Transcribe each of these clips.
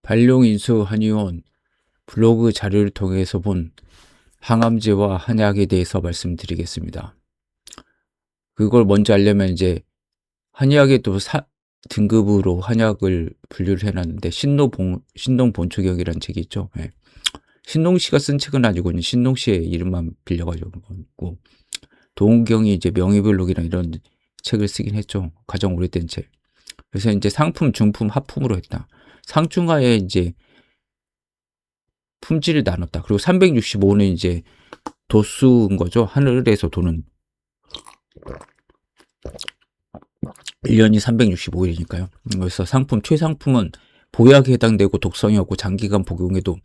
발룡인수 한의원 블로그 자료를 통해서 본 항암제와 한약에 대해서 말씀드리겠습니다. 그걸 먼저 알려면 이제 한의학에도 등급으로 한약을 분류를 해놨는데 신동본초경이라는 책이 있죠. 예. 신동 씨가 쓴 책은 아니고 신동 씨의 이름만 빌려가지고 거고, 도은경이 이제 명의블록이랑 이런 책을 쓰긴 했죠. 가장 오래된 책. 그래서 이제 상품, 중품, 하품으로 했다. 상중하에 이제 품질을 나눴다. 그리고 365는 이제 도수인 거죠. 하늘에서 도는 1년이 365일이니까요. 그래서 최상품은 보약에 해당되고 독성이 없고 장기간 복용해도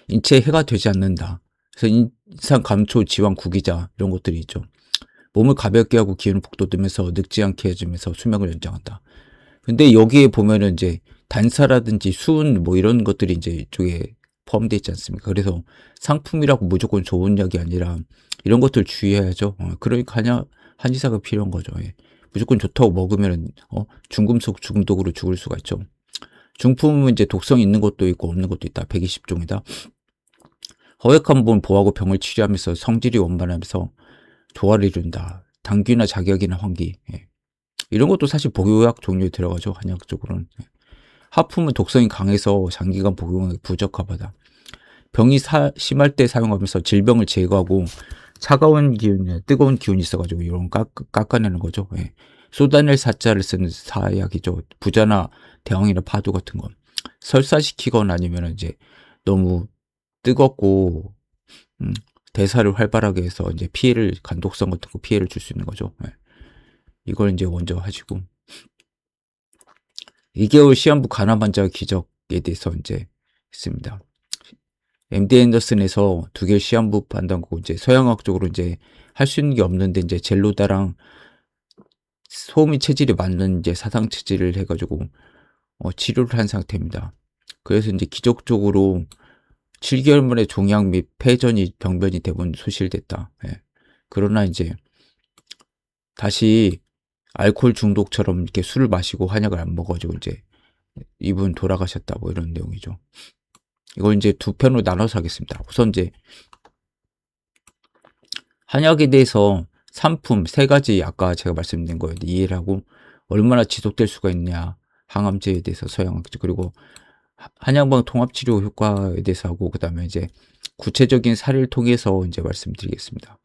인체에 해가 되지 않는다. 그래서 인상 감초, 지방 구기자 이런 것들이 있죠. 몸을 가볍게 하고 기운을 북돋으면서 늙지 않게 해주면서 수명을 연장한다. 근데 여기에 보면은 이제 단사라든지 수은 뭐 이런 것들이 이제 이쪽에 포함되어 있지 않습니까? 그래서 상품이라고 무조건 좋은 약이 아니라 이런 것들 주의해야죠. 그러니까 한의사가 필요한 거죠. 예. 무조건 좋다고 먹으면 중금속 중독으로 죽을 수가 있죠. 중품은 이제 독성이 있는 것도 있고 없는 것도 있다. 120종이다. 허약한 몸을 보호하고 병을 치료하면서 성질이 원만하면서 조화를 이룬다. 당귀나 작약이나 환기. 예. 이런 것도 사실 복약 종류에 들어가죠. 한약 쪽으로는. 예. 하품은 독성이 강해서 장기간 복용하기 부적합하다. 병이 심할 때 사용하면서 질병을 제거하고 차가운 기운이나 뜨거운 기운이 있어가지고 이런 깎아내는 거죠. 예. 쏟아낼 사자를 쓰는 사약이죠. 부자나 대왕이나 파도 같은 거. 설사시키거나 아니면 이제 너무 뜨겁고 대사를 활발하게 해서 이제 간독성 같은 거 피해를 줄 수 있는 거죠. 예. 이걸 이제 먼저 하시고 2개월 시한부 간암 환자의 기적에 대해서 이제 했습니다. MD 앤더슨에서 2개월 시한부 판단고 이제 서양학적으로 이제 할 수 있는 게 없는데 이제 젤로다랑 소음이 체질이 맞는 이제 사상 체질을 해가지고 치료를 한 상태입니다. 그래서 이제 기적적으로 7개월 만에 종양 및 병변이 대부분 소실됐다. 예. 그러나 이제 다시 알코올 중독처럼 이렇게 술을 마시고 한약을 안 먹어가지고 이제 이분 돌아가셨다 뭐 이런 내용이죠. 이걸 이제 두 편으로 나눠서 하겠습니다. 우선 이제 한약에 대해서 상품 3가지 아까 제가 말씀드린 거에 이해를 하고 얼마나 지속될 수가 있냐, 항암제에 대해서 서양학적, 그리고 한약방 통합치료 효과에 대해서 하고 그 다음에 이제 구체적인 사례를 통해서 이제 말씀드리겠습니다.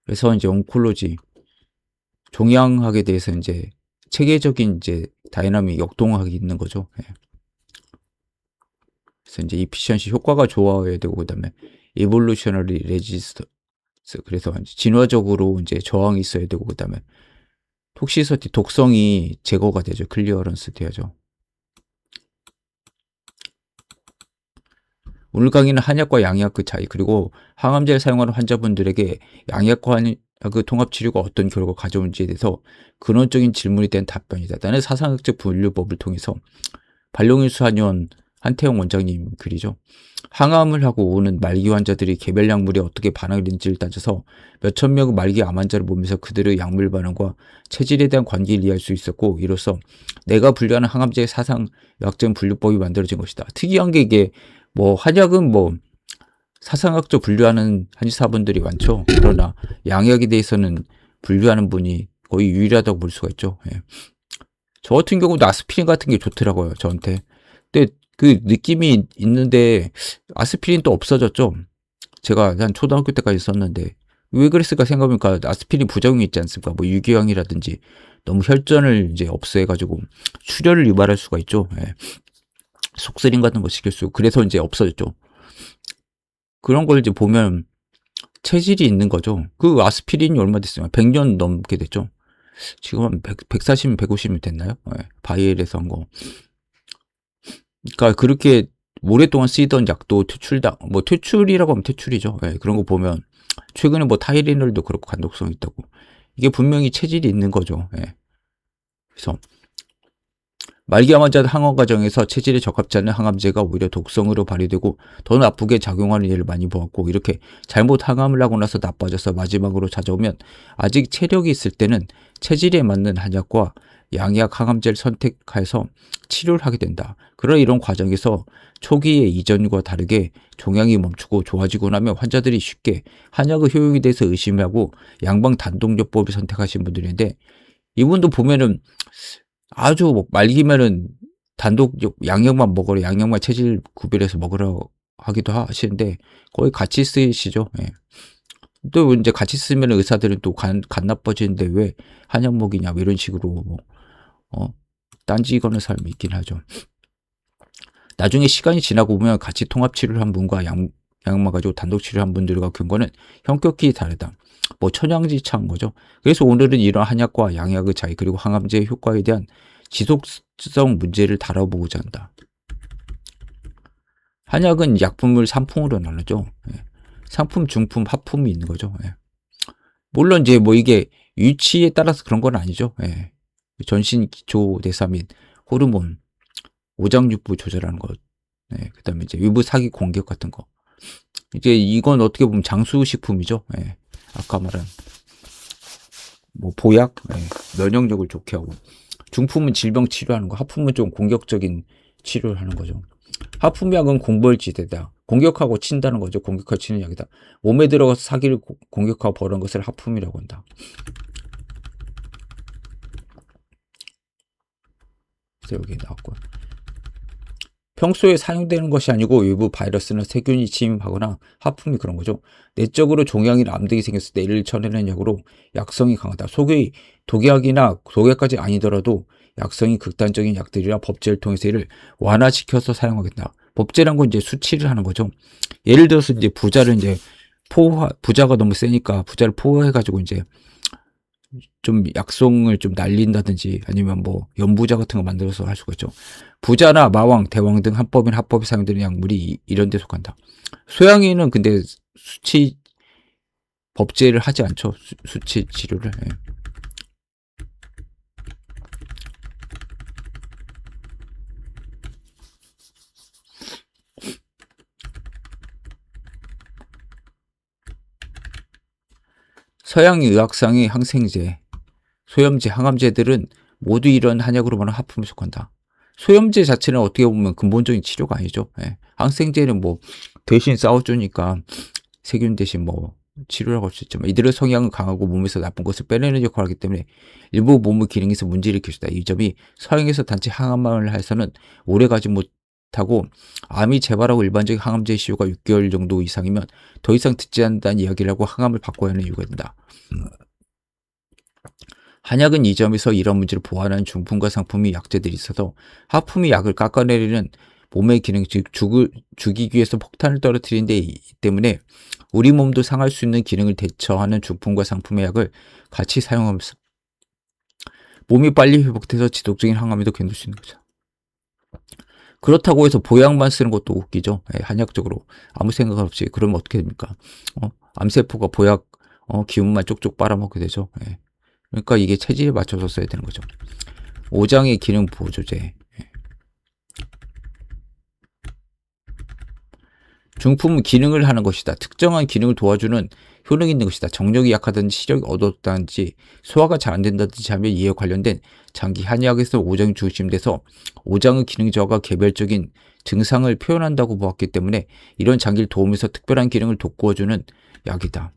그래서 이제 온콜로지 종양학에 대해서 이제 체계적인 이제 다이나믹 역동학이 있는 거죠. 예. 그래서 이제 이피션시 효과가 좋아야 되고 그다음에 이볼루셔너리 레지스턴스, 그래서 진화적으로 이제 저항이 있어야 되고 그다음에 톡시서티 독성이 제거가 되죠. 클리어런스 돼야죠. 오늘 강의는 한약과 양약 그 차이, 그리고 항암제를 사용하는 환자분들에게 양약과 그 통합치료가 어떤 결과를 가져오는지에 대해서 근원적인 질문에 대한 답변이다. 나는 사상학적 분류법을 통해서 발룡인수 한의원 한태영 원장님 글이죠. 항암을 하고 오는 말기 환자들이 개별 약물에 어떻게 반응하는지를 따져서 몇천 명의 말기 암 환자를 보면서 그들의 약물 반응과 체질에 대한 관계를 이해할 수 있었고, 이로써 내가 분류하는 항암제의 사상 약점 분류법이 만들어진 것이다. 특이한 게 이게 뭐 한약은 뭐 사상학적 분류하는 한의사분들이 많죠. 그러나 양약에 대해서는 분류하는 분이 거의 유일하다고 볼 수가 있죠. 예. 저 같은 경우도 아스피린 같은 게 좋더라고요, 저한테. 근데 그 느낌이 있는데 아스피린 또 없어졌죠. 제가 한 초등학교 때까지 썼는데 왜 그랬을까 생각해보니까 아스피린 부작용이 있지 않습니까? 뭐 유기형이라든지 너무 혈전을 이제 없애가지고 출혈을 유발할 수가 있죠. 예. 속쓰림 같은 거 시킬 수, 그래서 이제 없어졌죠. 그런 걸 이제 보면 체질이 있는 거죠. 그 아스피린이 얼마 됐어요? 100년 넘게 됐죠. 지금 한 140, 150이 됐나요? 네, 바이엘에서 한 거. 그러니까 그렇게 오랫동안 쓰이던 약도 퇴출이라고 하면 퇴출이죠. 네, 그런 거 보면 최근에 뭐 타이레놀도 그렇고 간독성이 있다고. 이게 분명히 체질이 있는 거죠. 네. 그래서 말기암 환자 항암 과정에서 체질에 적합지 않은 항암제가 오히려 독성으로 발휘되고 더 나쁘게 작용하는 예를 많이 보았고, 이렇게 잘못 항암을 하고 나서 나빠져서 마지막으로 찾아오면 아직 체력이 있을 때는 체질에 맞는 한약과 양약, 항암제를 선택해서 치료를 하게 된다. 그러나 이런 과정에서 초기의 이전과 다르게 종양이 멈추고 좋아지고 나면 환자들이 쉽게 한약의 효용에 대해서 의심하고 양방 단독요법을 선택하신 분들인데, 이분도 보면은 아주 말기면은 단독 양약만 먹으라, 양약만 체질 구별해서 먹으라 하기도 하시는데 거의 같이 쓰이시죠. 예. 또 이제 같이 쓰면 의사들은 또 간 나빠지는데 왜 한약 먹이냐, 뭐 이런 식으로 뭐 딴지 거는 사람이 있긴 하죠. 나중에 시간이 지나고 보면 같이 통합 치료를 한 분과 약만 가지고 단독 치료를 한 분들과 경과는 현격히 다르다. 뭐 천양지차인 거죠. 그래서 오늘은 이런 한약과 양약의 차이, 그리고 항암제의 효과에 대한 지속성 문제를 다뤄보고자 한다. 한약은 약품을 3품으로 나누죠. 예. 상품, 중품, 하품이 있는 거죠. 예. 물론 이제 뭐 이게 위치에 따라서 그런 건 아니죠. 예. 전신 기초 대사 및 호르몬, 오장육부 조절하는 것, 예. 그다음에 이제 위부 사기 공격 같은 거. 이제 이건 어떻게 보면 장수식품이죠. 예. 아까 말한 뭐 보약, 예. 면역력을 좋게 하고, 중품은 질병 치료하는 거, 하품은 좀 공격적인 치료를 하는 거죠. 하품약은 공벌지대다. 공격하고 친다는 거죠. 공격하고 치는 약이다. 몸에 들어가서 사기를 공격하고 벌한 것을 하품이라고 한다. 그래서 여기 나왔고, 평소에 사용되는 것이 아니고 외부 바이러스나 세균이 침입하거나 하품이 그런 거죠. 내적으로 종양이나 암등이 생겼을 때 이를 쳐내는 약으로 약성이 강하다. 소위 독약이나 독약까지 아니더라도 약성이 극단적인 약들이라 법제를 통해서 이를 완화시켜서 사용하겠다. 법제란 건 이제 수치를 하는 거죠. 예를 들어서 이제 부자를 이제 부자가 너무 세니까 부자를 포화해가지고 이제 좀 약성을 좀 날린다든지 아니면 뭐 연부자 같은 거 만들어서 할 수가 있죠. 부자나 마왕, 대왕 등 한법이나 합법에 사용되는 약물이 이런 데 속한다. 소양이는 근데 수치 법제를 하지 않죠. 수치 치료를. 예. 서양 의학상의 항생제, 소염제, 항암제들은 모두 이런 한약으로 보는 하품에 속한다. 소염제 자체는 어떻게 보면 근본적인 치료가 아니죠. 예. 항생제는 뭐 대신 싸워주니까 세균 대신 뭐 치료라고 할 수 있지만, 이들의 성향은 강하고 몸에서 나쁜 것을 빼내는 역할을 하기 때문에 일부 몸의 기능에서 문제를 일으킬 수 있다. 이 점이 서양에서 단지 항암을 해서는 오래가지 못하고 암이 재발하고 일반적인 항암제 시효가 6개월 정도 이상이면 더 이상 듣지 않는다는 이야기를 하고 항암을 바꿔야 하는 이유가 된다. 한약은 이 점에서 이런 문제를 보완하는 중품과 상품이 약재들이 있어서 하품이 약을 깎아내리는 몸의 기능, 즉 죽이기 위해서 폭탄을 떨어뜨리는 데 때문에 우리 몸도 상할 수 있는 기능을 대처하는 중품과 상품의 약을 같이 사용하면서 몸이 빨리 회복돼서 지속적인 항암에도 견딜 수 있는 거죠. 그렇다고 해서 보약만 쓰는 것도 웃기죠. 예, 한약적으로 아무 생각 없이 그러면 어떻게 됩니까? 암세포가 보약 기운만 쪽쪽 빨아먹게 되죠. 예. 그러니까 이게 체질에 맞춰서 써야 되는 거죠. 오장의 기능 보조제. 중품은 기능을 하는 것이다. 특정한 기능을 도와주는 효능이 있는 것이다. 정력이 약하든지 시력이 어둡다든지 소화가 잘 안 된다든지 하면 이에 관련된 장기 한의학에서 오장이 중심돼서 오장의 기능 저하가 개별적인 증상을 표현한다고 보았기 때문에 이런 장기를 도우면서 특별한 기능을 돋구어주는 약이다.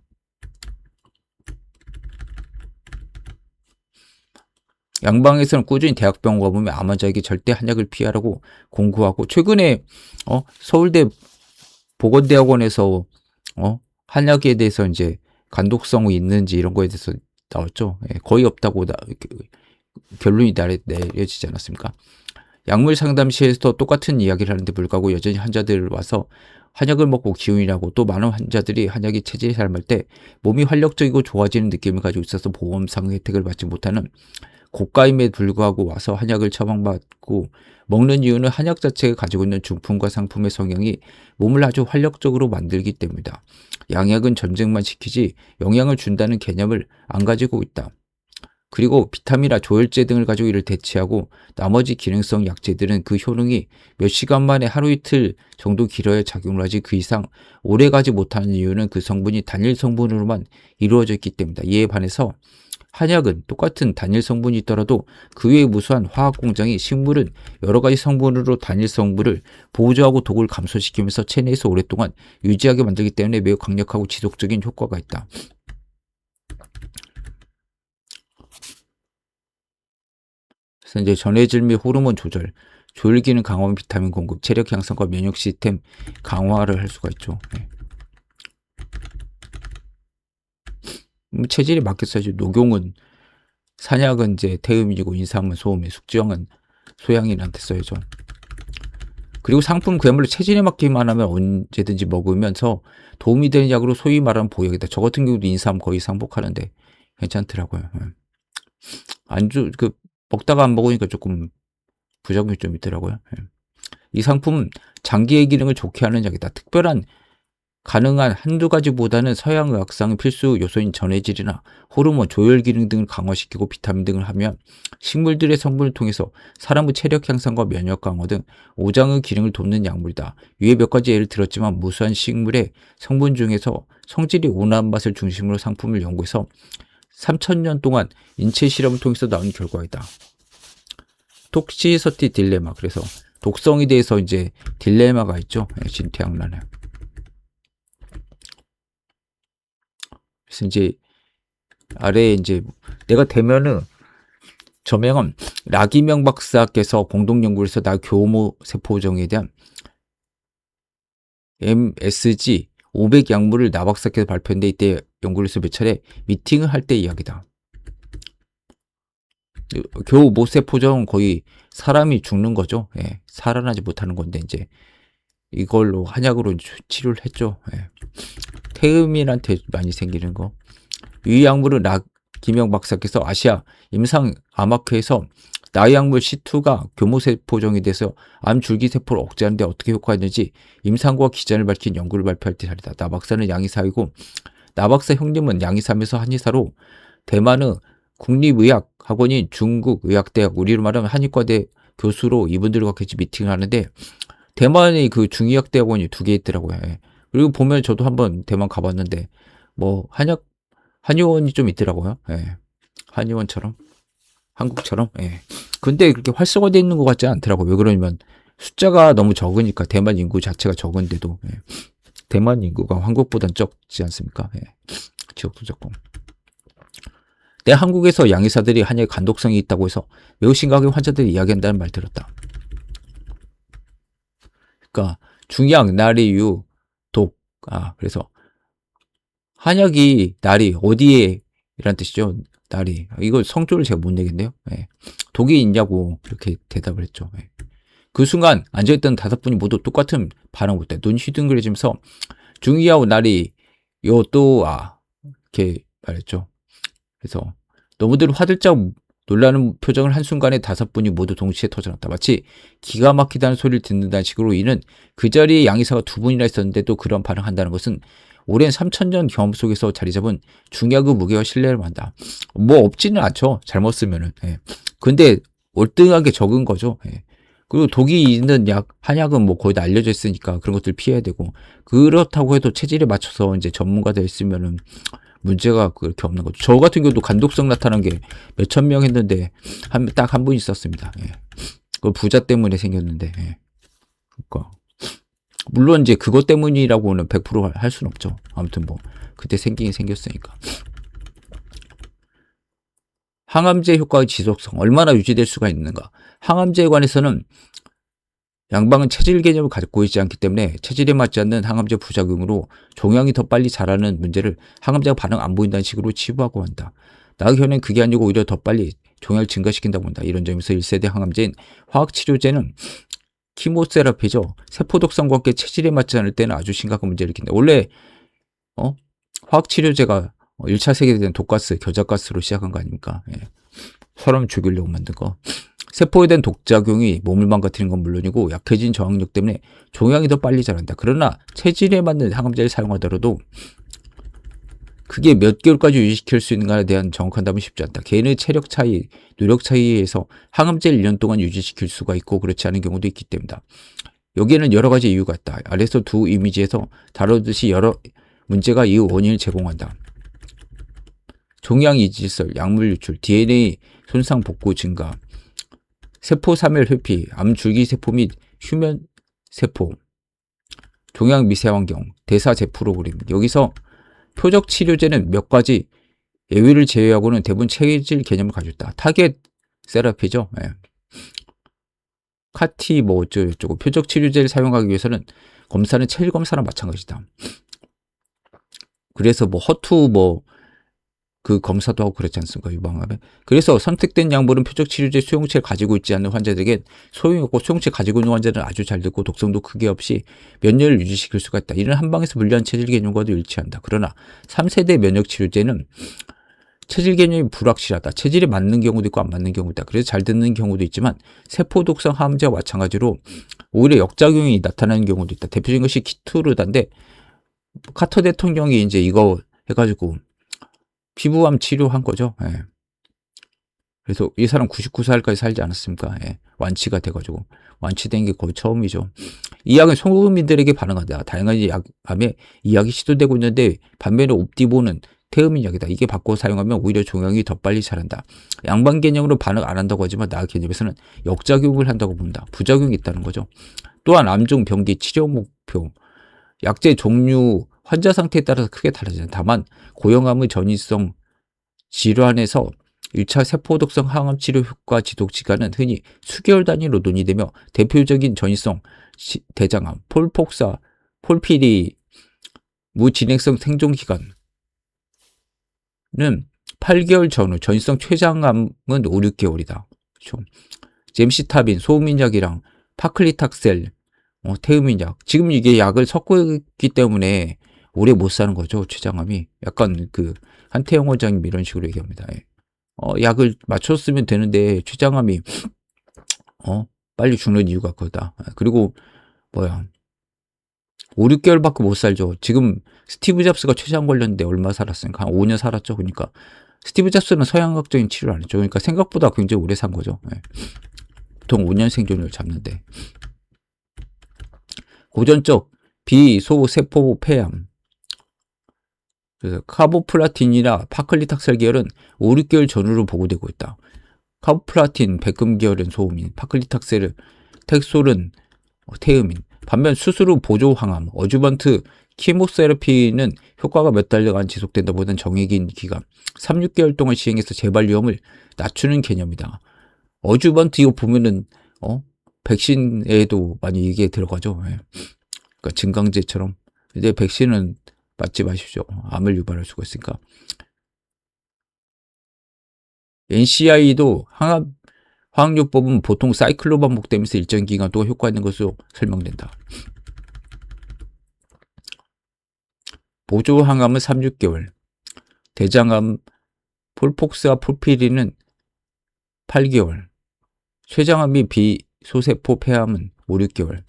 양방에서는 꾸준히 대학병원 가보면 암 환자에게 절대 한약을 피하라고 공고하고, 최근에 서울대 보건대학원에서 한약에 대해서 이제 간독성이 있는지 이런 거에 대해서 나왔죠. 예, 거의 없다고 결론이 내려지지 않았습니까? 약물 상담실에서 똑같은 이야기를 하는데 불구하고 여전히 환자들 와서 한약을 먹고 기운이라고, 또 많은 환자들이 한약이 체질이 삶을 때 몸이 활력적이고 좋아지는 느낌을 가지고 있어서 보험상 혜택을 받지 못하는 고가임에 불구하고 와서 한약을 처방받고 먹는 이유는 한약 자체가 가지고 있는 중품과 상품의 성향이 몸을 아주 활력적으로 만들기 때문이다. 양약은 전쟁만 시키지 영향을 준다는 개념을 안 가지고 있다. 그리고 비타민이나 조혈제 등을 가지고 이를 대체하고 나머지 기능성 약제들은 그 효능이 몇 시간 만에 하루 이틀 정도 길어야 작용을 하지 그 이상 오래 가지 못하는 이유는 그 성분이 단일 성분으로만 이루어져 있기 때문이다. 이에 반해서 한약은 똑같은 단일 성분이 있더라도 그 외의 무수한 화학 공장이 식물은 여러 가지 성분으로 단일 성분을 보조하고 독을 감소시키면서 체내에서 오랫동안 유지하게 만들기 때문에 매우 강력하고 지속적인 효과가 있다. 그래서 이제 전해질 및 호르몬 조절, 조혈 기능 강화, 비타민 공급, 체력 향상과 면역 시스템 강화를 할 수가 있죠. 네. 체질에 맞게 써야지. 녹용은 산약은 이제 태음이고 인삼은 소음에, 숙지형은 소양인한테 써야죠. 그리고 상품 그야말로 체질에 맞기만 하면 언제든지 먹으면서 도움이 되는 약으로 소위 말하는 보약이다. 저 같은 경우도 인삼 거의 상복하는데 괜찮더라고요. 안주 먹다가 안 먹으니까 조금 부작용이 좀 있더라고요. 이 상품은 장기의 기능을 좋게 하는 약이다. 특별한 가능한 한두 가지보다는 서양의학상 필수 요소인 전해질이나 호르몬, 조혈 기능 등을 강화시키고 비타민 등을 하면 식물들의 성분을 통해서 사람의 체력 향상과 면역 강화 등 오장의 기능을 돕는 약물이다. 위에 몇 가지 예를 들었지만 무수한 식물의 성분 중에서 성질이 온화한 맛을 중심으로 상품을 연구해서 3000년 동안 인체 실험을 통해서 나온 결과이다. 톡시서티 딜레마. 그래서 독성에 대해서 이제 딜레마가 있죠. 진퇴양난에. 그래서 이제 아래에 이제 내가 되면은 저명은 라기명 박사께서 공동 연구를 해서 나 교모 세포종에 대한 MSG 500 약물을 나 박사께서 발표했는데 이때 연구를 해서 몇 차례 미팅을 할 때 이야기다. 교모 세포종은 거의 사람이 죽는 거죠. 예, 살아나지 못하는 건데 이제 이걸로 한약으로 치료를 했죠. 예. 태음인한테 많이 생기는 거. 이 약물은 김영 박사께서 아시아 임상암학회에서 나약물 C2가 교모세포종에 대해서 암줄기세포를 억제하는 데 어떻게 효과했는지 임상과 기전을 밝힌 연구를 발표할 때 자리다. 나 박사는 양의사이고 나 박사 형님은 양의사면서 한의사로 대만의 국립의학학원인 중국의학대학, 우리로 말하면 한의과대 교수로 이분들과 같이 미팅을 하는데 대만의 그 중의학대학원이 2개 있더라고요. 예. 그리고 보면 저도 한번 대만 가봤는데 뭐 한의원이 좀 있더라고요. 예. 한의원처럼 한국처럼. 예. 근데 그렇게 활성화되어 있는 것 같지 않더라고요. 왜 그러냐면 숫자가 너무 적으니까. 대만 인구 자체가 적은데도 예. 대만 인구가 한국보단 적지 않습니까? 예. 지역도 적고. 내 한국에서 양의사들이 한약에 간독성이 있다고 해서 매우 심각하게 환자들이 이야기한다는 말 들었다. 그러니까 중약, 나리, 유, 독. 그래서 한약이 나리 어디에 이란 뜻이죠. 나리. 이거 성조를 제가 못 내겠네요. 예. 독이 있냐고 이렇게 대답을 했죠. 예. 그 순간 앉아있던 5분이 모두 똑같은 반응을 했다. 눈 휘둥그레지면서 중이야오 나리 요또아 이렇게 말했죠. 그래서 너무들 화들짝 놀라는 표정을 한순간에 5분이 모두 동시에 터져났다. 마치 기가 막히다는 소리를 듣는다는 식으로. 이는 그 자리에 양의사가 2분이나 있었는데도 그런 반응한다는 것은 오랜 3000년 경험 속에서 자리 잡은 중약의 무게와 신뢰를 만다. 뭐 없지는 않죠. 잘못 쓰면은. 예. 근데 월등하게 적은 거죠. 예. 그리고 독이 있는 약, 한약은 뭐 거의 다 알려져 있으니까 그런 것들 피해야 되고, 그렇다고 해도 체질에 맞춰서 이제 전문가들 있으면은 문제가 그렇게 없는 거죠. 저 같은 경우도 간독성 나타난 게 몇천 명 했는데 딱 한 분 있었습니다. 예. 그 부자 때문에 생겼는데. 예. 그러니까 물론 이제 그것 때문이라고는 100% 할 수는 없죠. 아무튼 뭐 그때 생기긴 생겼으니까. 항암제 효과의 지속성 얼마나 유지될 수가 있는가. 항암제에 관해서는 양방은 체질 개념을 갖고 있지 않기 때문에 체질에 맞지 않는 항암제 부작용으로 종양이 더 빨리 자라는 문제를 항암제가 반응 안 보인다는 식으로 치부하고 한다. 나의 견해는 그게 아니고 오히려 더 빨리 종양을 증가시킨다고 한다. 이런 점에서 1세대 항암제인 화학치료제는 키모세라피죠. 세포독성과 함께 체질에 맞지 않을 때는 아주 심각한 문제를 일으킨다. 원래 화학치료제가 1차 세계대전 독가스, 겨자가스로 시작한 거 아닙니까? 예. 사람 죽이려고 만든 거. 세포에 대한 독작용이 몸을 망가뜨리는 건 물론이고 약해진 저항력 때문에 종양이 더 빨리 자란다. 그러나 체질에 맞는 항암제를 사용하더라도 그게 몇 개월까지 유지시킬 수 있는가에 대한 정확한 답은 쉽지 않다. 개인의 체력 차이, 노력 차이에 의해서 항암제를 1년 동안 유지시킬 수가 있고 그렇지 않은 경우도 있기 때문이다. 여기에는 여러 가지 이유가 있다. 아래서 두 이미지에서 다루듯이 여러 문제가 이 원인을 제공한다. 종양 이질설, 약물 유출, DNA 손상 복구 증가, 세포 사멸 회피, 암 줄기 세포 및 휴면 세포, 종양 미세 환경, 대사제 프로그램. 여기서 표적 치료제는 몇 가지 예외를 제외하고는 대부분 체질 개념을 가지고 있다. 타겟 세라피죠. 예. 카티 뭐 어쩌고 표적 치료제를 사용하기 위해서는 검사는 체질 검사랑 마찬가지다. 그래서 뭐 허투 뭐 그 검사도 하고 그랬지 않습니까? 유방암에. 그래서 선택된 약물은 표적 치료제 수용체를 가지고 있지 않는 환자들에겐 소용이 없고, 수용체 가지고 있는 환자들은 아주 잘 듣고 독성도 크게 없이 면역을 유지시킬 수가 있다. 이는 한방에서 분리한 체질 개념과도 일치한다. 그러나 3세대 면역 치료제는 체질 개념이 불확실하다. 체질이 맞는 경우도 있고 안 맞는 경우도 있다. 그래서 잘 듣는 경우도 있지만 세포 독성 항암제와 마찬가지로 오히려 역작용이 나타나는 경우도 있다. 대표적인 것이 키투르다인데, 카터 대통령이 이제 이거 해가지고 피부암 치료한 거죠. 예. 그래서 이 사람 99살까지 살지 않았습니까? 예. 완치가 돼가지고. 완치된 게 거의 처음이죠. 이 약은 소국민들에게 반응한다. 다양한 약암에 이 약이 시도되고 있는데, 반면에 옵디보는 태음인 약이다. 이게 바꿔 사용하면 오히려 종양이 더 빨리 자란다. 양반 개념으로 반응 안 한다고 하지만 나 개념에서는 역작용을 한다고 본다. 부작용이 있다는 거죠. 또한 암종, 병기, 치료 목표, 약제 종류, 환자 상태에 따라서 크게 달라진다. 다만 고형암의 전이성 질환에서 1차 세포독성 항암 치료 효과 지속 기간은 흔히 수개월 단위로 논의되며, 대표적인 전이성 대장암, 폴폭사, 폴피리 무진행성 생존 기간은 8개월 전후, 전이성 췌장암은 5, 6개월이다. 그렇죠? 젬시타빈, 소음인약이랑 파클리탁셀, 태음인약. 지금 이게 약을 섞고 있기 때문에 오래 못 사는 거죠. 췌장암이. 약간 그 한태영 원장님 이런 식으로 얘기합니다. 예. 약을 맞췄으면 되는데 췌장암이 빨리 죽는 이유가 그거다. 그리고 5, 6개월밖에 못 살죠. 지금 스티브 잡스가 췌장 걸렸는데 얼마 살았으니까 한 5년 살았죠. 그러니까 스티브 잡스는 서양학적인 치료를 안 했죠. 그러니까 생각보다 굉장히 오래 산 거죠. 예. 보통 5년 생존율 잡는데. 고전적 비소세포 폐암, 그래서 카보플라틴이나 파클리탁셀 계열은 5, 6개월 전후로 보고되고 있다. 카보플라틴, 백금 계열은 소음인, 파클리탁셀은 텍솔은 태음인. 반면 수술 후 보조 항암, 어주번트 키모세라피는 효과가 몇 달간 지속된다 보다는 정해진 기간 3, 6개월 동안 시행해서 재발 위험을 낮추는 개념이다. 어주번트 이거 보면은 백신에도 많이 이게 들어가죠. 예. 그러니까 증강제처럼. 이제 백신은 맞지 마십시오. 암을 유발할 수가 있으니까. NCI도 화학요법은 보통 사이클로 반복되면서 일정 기간 동안 효과 있는 것으로 설명된다. 보조 항암은 3, 6개월. 대장암, 폴폭스와 폴피리는 8개월. 췌장암 및 비소세포 폐암은 5, 6개월.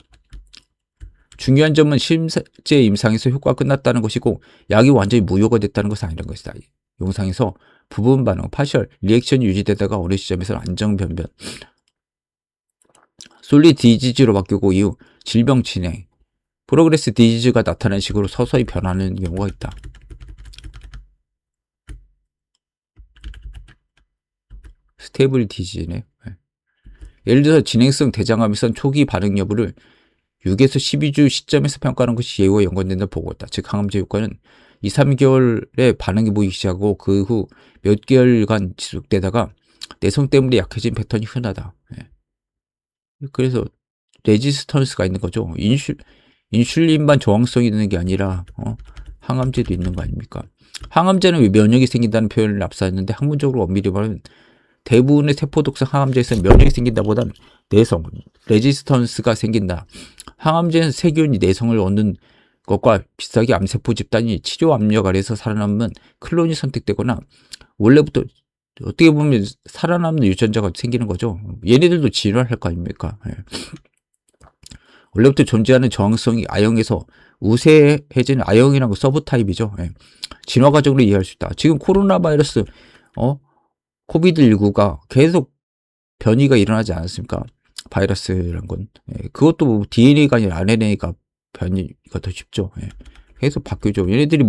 중요한 점은 실제 임상에서 효과가 끝났다는 것이고, 약이 완전히 무효가 됐다는 것은 아니라는 것이다. 영상에서 부분 반응, 파셜, 리액션이 유지되다가 어느 시점에서는 안정 변변, 솔리드 디지즈로 바뀌고 이후 질병 진행, 프로그레스 디지즈가 나타나는 식으로 서서히 변하는 경우가 있다. 스테이블 디지즈네. 예를 들어서 진행성 대장암에선 초기 반응 여부를 6에서 12주 시점에서 평가하는 것이 예후와 연관된다 보고있다. 즉 항암제 효과는 2, 3개월에 반응이 보이기 시작하고 그 후 몇 개월간 지속되다가 내성 때문에 약해진 패턴이 흔하다. 예. 그래서 레지스턴스가 있는 거죠. 인슐린만 저항성이 있는 게 아니라 항암제도 있는 거 아닙니까? 항암제는 왜 면역이 생긴다는 표현을 앞서했는데, 학문적으로 엄밀히 말하면 대부분의 세포독성 항암제에서는 면역이 생긴다보단 내성, 레지스턴스가 생긴다. 항암제는 세균이 내성을 얻는 것과 비슷하게 암세포 집단이 치료 압력 아래에서 살아남는 클론이 선택되거나, 원래부터 어떻게 보면 살아남는 유전자가 생기는 거죠. 얘네들도 진화할 거 아닙니까? 예. 원래부터 존재하는 저항성이 아형에서 우세해지는 아형이라는 거 서브타입이죠. 예. 진화 과정으로 이해할 수 있다. 지금 코로나 바이러스, 코비드19가 계속 변이가 일어나지 않았습니까? 바이러스란 건. 예. 그것도 DNA가 아니라 RNA가 변이가 더 쉽죠. 예. 계속 바뀌죠. 얘네들이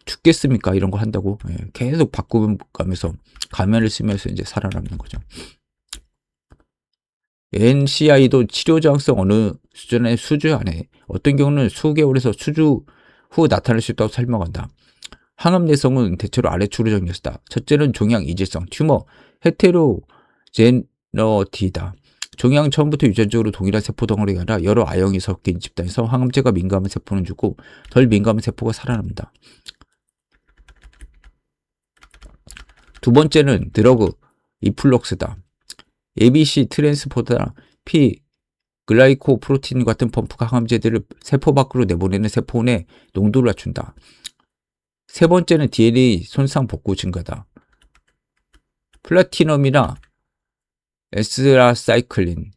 죽겠습니까? 이런 거 한다고. 예, 계속 바꾸면서 가면을 쓰면서 이제 살아남는 거죠. NCI도 치료 저항성 어느 수준의 수주 안에 어떤 경우는 수개월에서 수주 후 나타날 수 있다고 설명한다. 항암 내성은 대체로 아래축으로 정리했다. 첫째는 종양 이질성, 튜머, 헤테로제너티다. 종양 처음부터 유전적으로 동일한 세포 덩어리가 아니라 여러 아형이 섞인 집단에서 항암제가 민감한 세포는 죽고 덜 민감한 세포가 살아납니다. 두 번째는 드러그, 이플록스다. ABC 트랜스포더나 P 글라이코프로틴 같은 펌프가 항암제들을 세포 밖으로 내보내는 세포 내 농도를 낮춘다. 세 번째는 DNA 손상 복구 증가다. 플라티넘이나 에스라사이클린,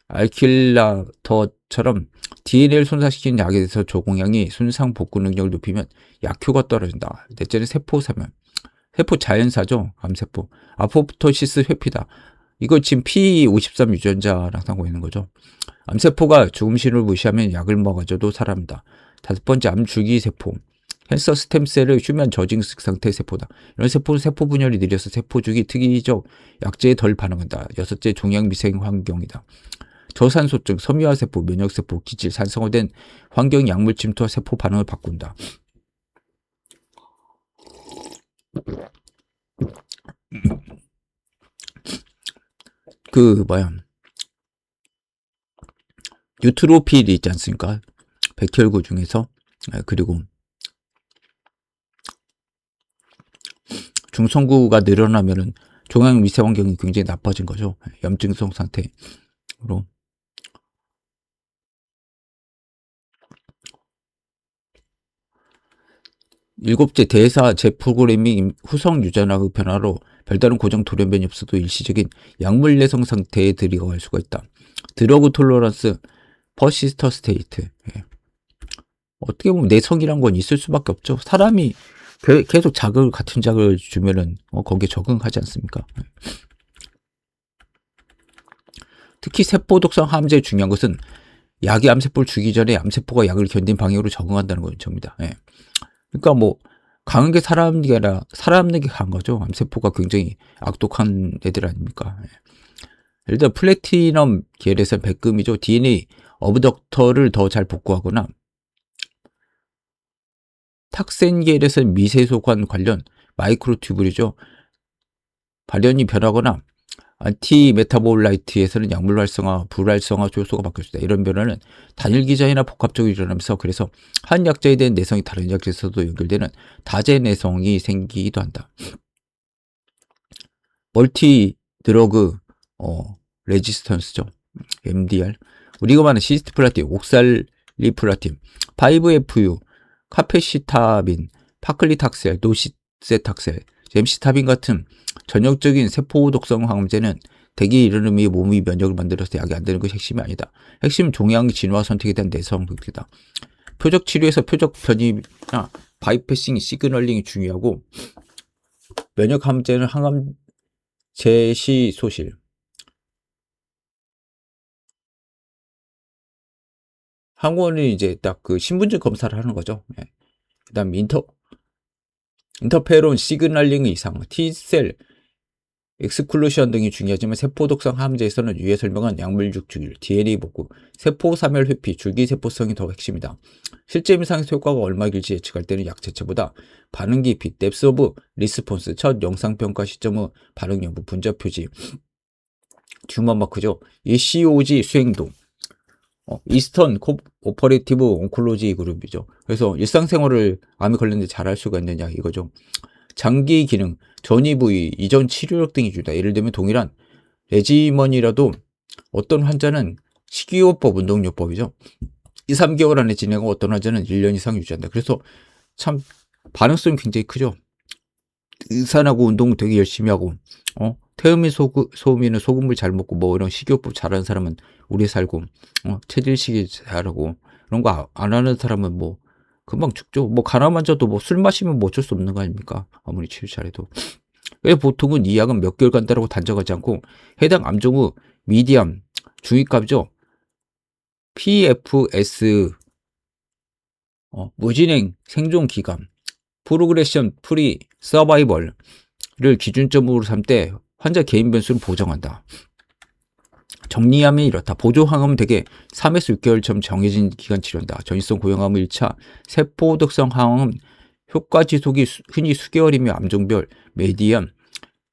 알킬라더처럼 DNA를 손상시키는 약에 대해서 저공양이 손상 복구 능력을 높이면 약효가 떨어진다. 넷째는 세포 사멸. 세포 자연사죠. 암세포. 아포프토시스 회피다. 이거 지금 P53 유전자랑 상고 있는 거죠. 암세포가 죽음 신호를 무시하면 약을 먹어줘도 살아납니다. 다섯 번째, 암줄기세포. 캔서 스템셀을 휴면 저징스 상태 세포다. 이런 세포는 세포 분열이 느려서 세포죽이 특이적 약제에 덜 반응한다. 여섯째, 종양 미생 환경이다. 저산소증, 섬유화세포, 면역세포, 기질, 산성화된 환경 약물 침투와 세포 반응을 바꾼다. 뉴트로필이 있지 않습니까? 백혈구 중에서. 그리고 중성구가 늘어나면은 종양 미세 환경이 굉장히 나빠진 거죠. 염증성 상태로. 일곱째, 대사 재프로그래밍 후성 유전학의 변화로 별다른 고정 돌연변이 없어도 일시적인 약물 내성 상태에 들어갈 수가 있다. 드러그 톨러런스 퍼시스터 스테이트. 어떻게 보면 내성이란 건 있을 수밖에 없죠. 사람이 계속 같은 자극을 주면은 거기에 적응하지 않습니까? 특히 세포 독성 항암제의 중요한 것은 약이 암세포를 죽이기 전에 암세포가 약을 견딘 방향으로 적응한다는 것입니다. 그러니까 뭐 강한 게 살아남는 게 아니라 살아남는 게 강한 거죠. 암세포가 굉장히 악독한 애들 아닙니까? 예를 들어 플래티넘 계열에서 백금이죠. DNA 어브덕터를 더 잘 복구하거나 탁센 계열에서 미세소관 관련 마이크로튜브리죠. 발현이 변하거나 안티메타볼라이트에서는 약물 활성화, 불활성화 효소가 바뀌었습니다. 이런 변화는 단일 기전이나 복합적으로 일어나면서 그래서 한 약자에 대한 내성이 다른 약자에서도 연결되는 다재 내성이 생기기도 한다. 멀티 드러그 레지스턴스죠. MDR. 우리가 말하는 시스티플라틴, 옥살리플라틴, 5FU, 카페시타빈, 파클리탁셀, 노시세탁셀, 잼시타빈 같은 전형적인 세포 독성 항암제는 대기 이런 의미의 몸이 면역을 만들어서 약이 안 되는 것이 핵심이 아니다. 핵심 종양 진화 선택에 대한 내성 흑기다. 표적 치료에서 표적 편입이나 바이패싱, 시그널링이 중요하고 면역 항암제는 항암 제시 소실. 항원이 이제 딱 그 신분증 검사를 하는 거죠. 그다음 인터페론 시그널링 이상, T셀 엑스클루션 등이 중요하지만 세포 독성 항암제에서는 위에 설명한 약물 육주율, DNA 복구, 세포 사멸 회피, 줄기세포성이 더 핵심이다. 실제 임상에서 효과가 얼마 길지 예측할 때는 약 자체보다 반응 깊이, 뎁스 오브 리스폰스, 첫 영상평가 시점 후 반응 여부, 분자 표지, 튜머 마크죠. 이 COG 수행도, 이스턴 오퍼레이티브 온콜로지 그룹이죠. 그래서 일상생활을 암에 걸렸는데 잘할 수가 있느냐 이거죠. 장기 기능, 전이 부위, 이전 치료력 등이 주다. 예를 들면 동일한 레지먼이라도 어떤 환자는 식이요법, 운동요법이죠. 2, 3개월 안에 진행하고 어떤 환자는 1년 이상 유지한다. 그래서 참 반응성이 굉장히 크죠. 의사하고 운동 되게 열심히 하고 태음인 소음인은 소금을 잘 먹고 뭐 이런 식이요법 잘하는 사람은 오래 살고 체질식이 잘하고 이런 거 안 하는 사람은 뭐 금방 죽죠. 뭐 가난 환자도 뭐 술 마시면 뭐 어쩔 수 없는 거 아닙니까? 아무리 치료 잘해도. 그래서 보통은 이 약은 몇 개월 간다라고 단정하지 않고 해당 암종의 미디엄 중위값이죠. PFS 무진행 생존 기간 프로그레션 프리 서바이벌을 기준점으로 삼 때 환자 개인 변수를 보정한다. 정리하면 이렇다. 보조항암은 대개 3에서 6개월처럼 정해진 기간 치료한다. 전이성 고형암은 1차, 세포독성 항암은 효과 지속이 흔히 수개월이며 암종별, 메디안,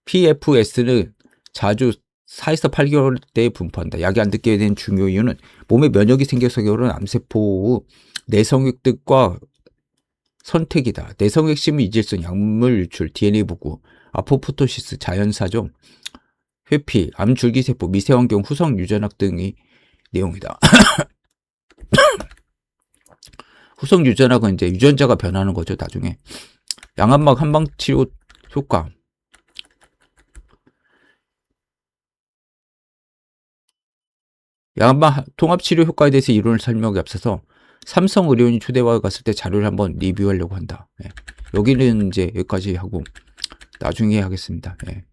PFS는 자주 4에서 8개월대에 분포한다. 약이 안 듣게 된 중요 이유는 몸에 면역이 생겨서 그런 암세포 내성액들과 선택이다. 내성액심은 이질성, 약물 유출, DNA 복구, 아포프토시스, 자연사정, 회피, 암줄기세포, 미세환경, 후성 유전학 등의 내용이다. 후성 유전학은 이제 유전자가 변하는 거죠, 나중에. 양압막 한방치료 효과. 양압막 통합치료 효과에 대해서 이론을 설명하기 앞서서 삼성의료인이 초대와 갔을 때 자료를 한번 리뷰하려고 한다. 예. 여기는 이제 여기까지 하고 나중에 하겠습니다. 예.